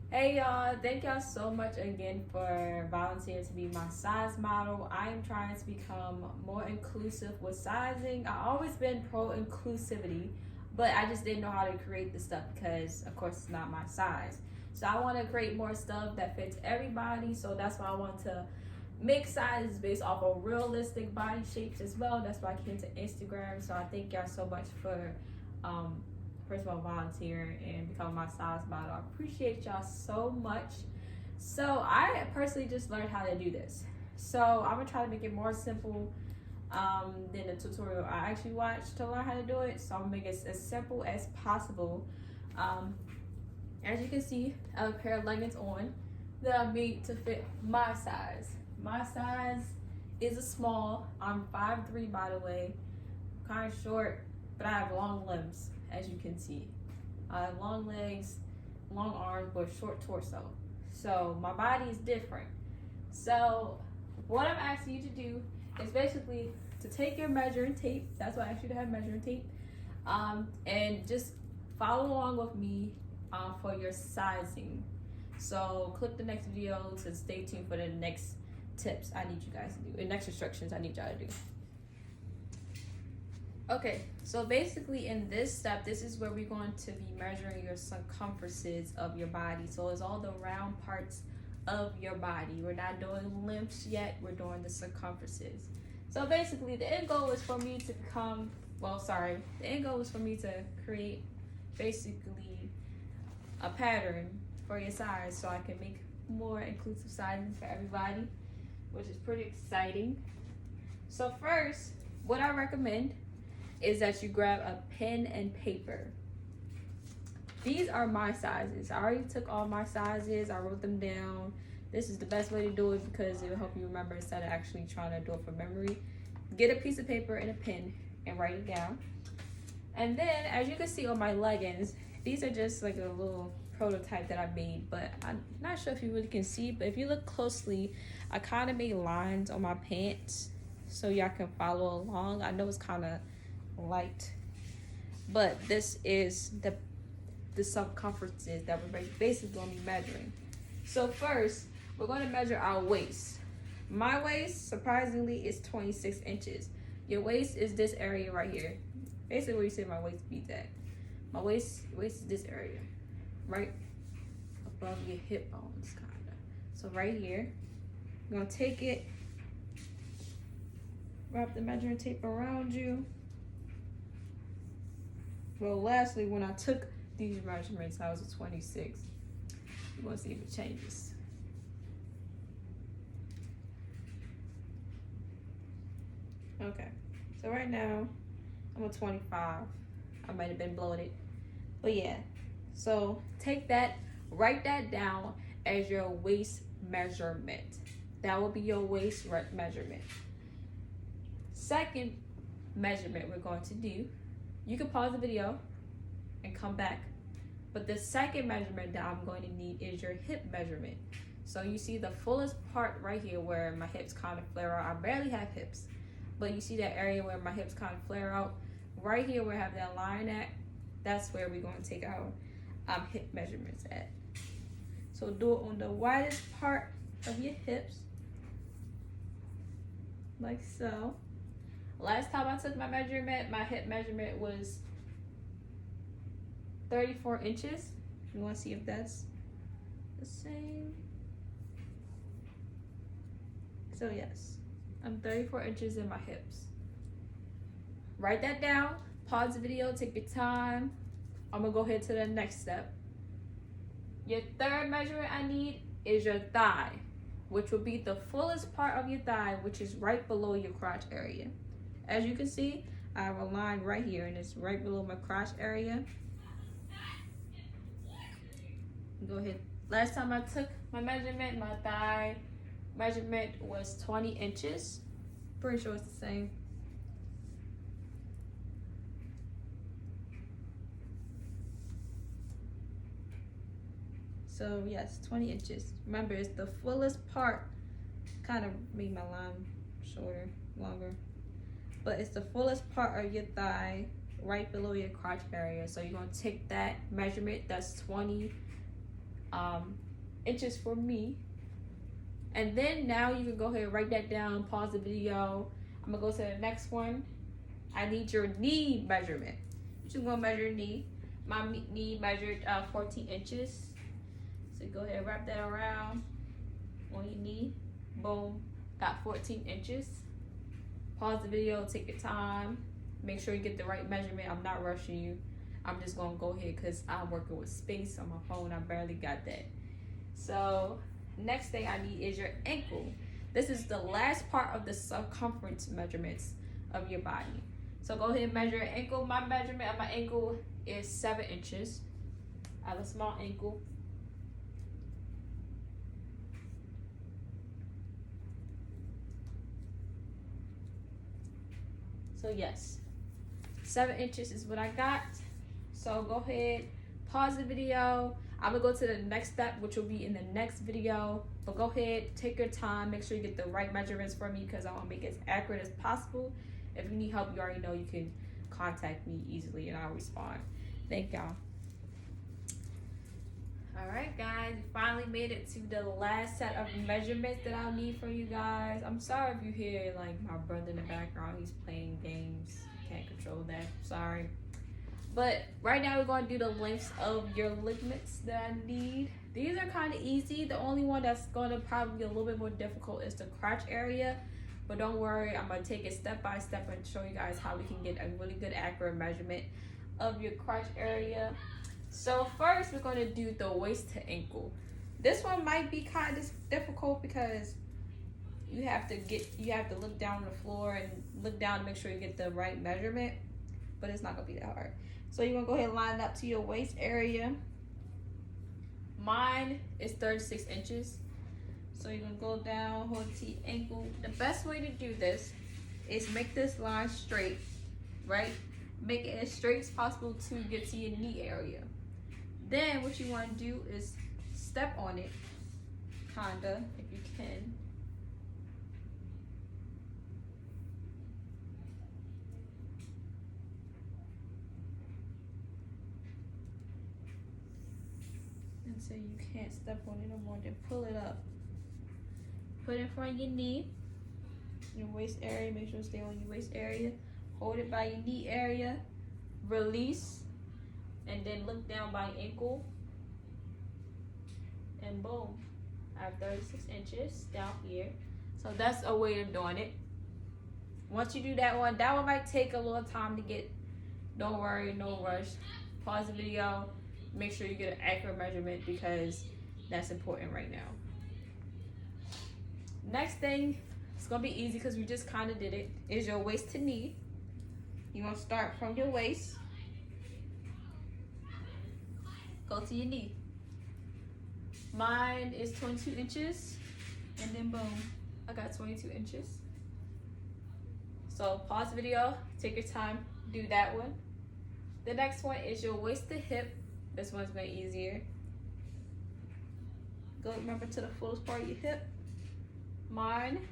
Hey y'all, thank y'all so much again for volunteering to be my size model. I am trying to become more inclusive with sizing. I've always been pro inclusivity, but I just didn't know how to create the stuff because, of course, it's not my size. So I want to create more stuff that fits everybody. So that's why I want to make sizes based off of realistic body shapes as well. That's why I came to Instagram. So I thank y'all so much for um, first of all volunteering and becoming my size model. I appreciate y'all so much. So I personally just learned how to do this. So I'm gonna try to make it more simple than the tutorial I actually watched to learn how to do it. So I'm gonna make it as simple as possible. Um, as you can see, I have a pair of leggings on that I made to fit my size. My size is a small. I'm 5'3" by the way, kind of short, but I have long limbs, as you can see. I have long legs, long arms, but short torso. So my body is different. So what I'm asking you to do is basically to take your measuring tape. That's why I asked you to have measuring tape, and just follow along with me for your sizing. So click the next video to stay tuned for the next tips I need you guys to do, the next instructions I need y'all to do. Okay, so basically in this step, this is where we're going to be measuring your circumferences of your body. So it's all the round parts of your body. We're not doing lengths yet, we're doing the circumferences. So basically the end goal is for me to become, the end goal is for me to create basically a pattern for your size so I can make more inclusive sizing for everybody, which is pretty exciting. So first, what I recommend is that you grab a pen and paper. These are my sizes. I already took all my sizes, I wrote them down. This is the best way to do it because it will help you remember instead of actually trying to do it from memory. Get a piece of paper and a pen and write it down. And then, as you can see on my leggings, these are just like a little prototype that I made, but I'm not sure if you really can see, but if you look closely, I kind of made lines on my pants so y'all can follow along. I know it's kind of light, but this is the circumferences that we're basically going to be measuring. So first, we're going to measure our waist. My waist, surprisingly, is 26 inches. Your waist is this area right here. Basically where you say my waist be at. My waist is this area, right above your hip bones, kinda. So right here, you're gonna take it, wrap the measuring tape around you. Well, lastly, when I took these measurements, I was a 26. We're gonna see if it changes. Okay, so right now, I'm a 25. I might have been bloated, but yeah. So take that, write that down as your waist measurement. That will be your waist measurement. Second measurement we're going to do, you can pause the video and come back. But the second measurement that I'm going to need is your hip measurement. So you see the fullest part right here where my hips kind of flare out. I barely have hips, but you see that area where my hips kind of flare out. Right here where I have that line at, that's where we're going to take our hip measurements at. So do it on the widest part of your hips, like so. Last time I took my measurement, my hip measurement was 34 inches. You want to see if that's the same? So yes, I'm 34 inches in my hips. Write that down, pause the video, take your time. I'm gonna go ahead to the next step. Your third measurement I need is your thigh, which will be the fullest part of your thigh, which is right below your crotch area. As you can see, I have a line right here and it's right below my crotch area. Go ahead. Last time I took my measurement, my thigh measurement was 20 inches. Pretty sure it's the same. So yes, 20 inches. Remember, it's the fullest part. Kind of made my line shorter, longer. But it's the fullest part of your thigh, right below your crotch area. So you're gonna take that measurement, that's 20 inches for me. And then now you can go ahead and write that down, pause the video. I'm gonna go to the next one. I need your knee measurement. You're gonna measure your knee. My knee measured 14 inches. So go ahead and wrap that around on your knee. Boom, got 14 inches. Pause the video, take your time. Make sure you get the right measurement. I'm not rushing you. I'm just gonna go ahead because I'm working with space on my phone. I barely got that. So next thing I need is your ankle. This is the last part of the circumference measurements of your body. So go ahead and measure your ankle. My measurement of my ankle is 7 inches. I have a small ankle. So yes, 7 inches is what I got. So go ahead, pause the video. I'm gonna go to the next step, which will be in the next video. But go ahead, take your time, make sure you get the right measurements for me because I want to make it as accurate as possible. If you need help, you already know you can contact me easily and I'll respond. Thank y'all. All right, guys, we finally made it to the last set of measurements that I'll need from you guys. I'm sorry if you hear like my brother in the background. He's playing games. Can't control that. Sorry. But right now we're going to do the lengths of your ligaments that I need. These are kind of easy. The only one that's going to probably be a little bit more difficult is the crotch area. But don't worry, I'm going to take it step by step and show you guys how we can get a really good accurate measurement of your crotch area. So first we're going to do the waist to ankle. This one might be kind of difficult because you have to look down on the floor and look down to make sure you get the right measurement, but it's not going to be that hard. So you're going to go ahead and line it up to your waist area. Mine is 36 inches. So you're going to go down, hold to your ankle. The best way to do this is make this line straight, right? Make it as straight as possible to get to your knee area. Then what you want to do is step on it, kinda, if you can. So you can't step on it no more, then pull it up. Put it in front of your knee, your waist area, make sure it stay on your waist area. Hold it by your knee area, release, and then look down by your ankle. And boom, I have 36 inches down here. So that's a way of doing it. Once you do that one might take a little time to get. Don't worry, no rush. Pause the video. Make sure you get an accurate measurement because that's important right now. Next thing, it's gonna be easy because we just kind of did it, is your waist to knee. You're gonna start from your waist, go to your knee. Mine is 22 inches, and then boom, I got 22 inches. So pause the video, take your time, do that one. The next one is your waist to hip. This one's way easier. Go remember to the fullest part of your hip. Mine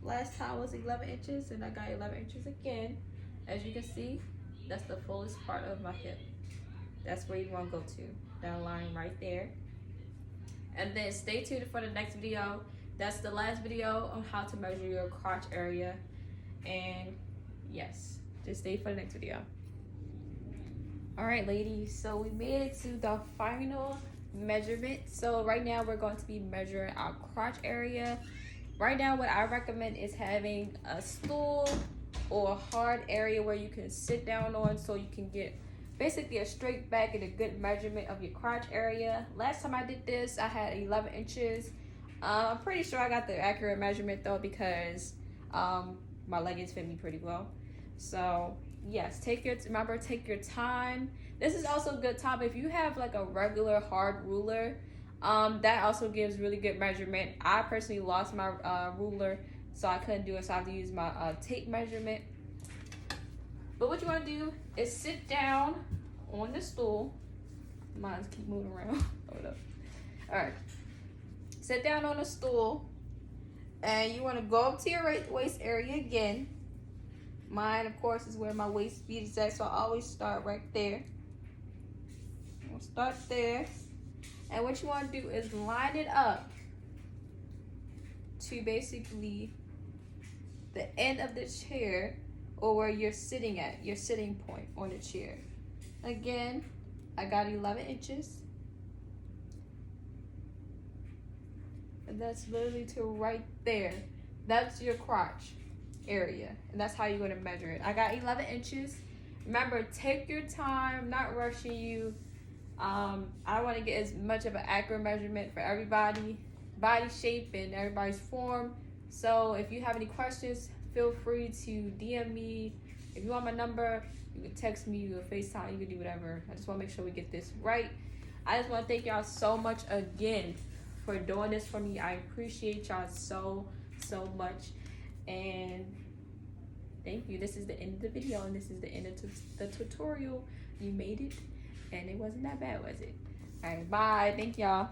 last time was 11 inches and I got 11 inches again. As you can see, that's the fullest part of my hip. That's where you want to go to, that line right there. And then stay tuned for the next video. That's the last video on how to measure your crotch area. And yes, just stay for the next video. All right, ladies, so we made it to the final measurement. So right now we're going to be measuring our crotch area. Right now what I recommend is having a stool or a hard area where you can sit down on so you can get basically a straight back and a good measurement of your crotch area. Last time I did this, I had 11 inches. I'm pretty sure I got the accurate measurement though because my leggings fit me pretty well. So yes, take your time. This is also a good time if you have like a regular hard ruler. That also gives really good measurement. I personally lost my ruler, so I couldn't do it, so I have to use my tape measurement. But what you want to do is sit down on the stool. Mine's keep moving around. Hold up. All right, sit down on the stool, and you want to go up to your waist area again. Mine, of course, is where my waist bead is at, so I always start right there. We'll start there. And what you want to do is line it up to basically the end of the chair, or where you're sitting at, your sitting point on the chair. Again, I got 11 inches. And that's literally to right there. That's your crotch area. And that's how you're going to measure it. I got 11 inches. Remember, take your time. I'm not rushing you. I want to get as much of an accurate measurement for everybody, body shape and everybody's form. So if you have any questions, feel free to DM me. If you want my number, you can text me, you can FaceTime, you can do whatever. I just want to make sure we get this right. I just want to thank y'all so much again for doing this for me. I appreciate y'all so much. And thank you. This is the end of the video, and this is the end of the tutorial. You made it, and it wasn't that bad, was it? All right, bye. Thank y'all.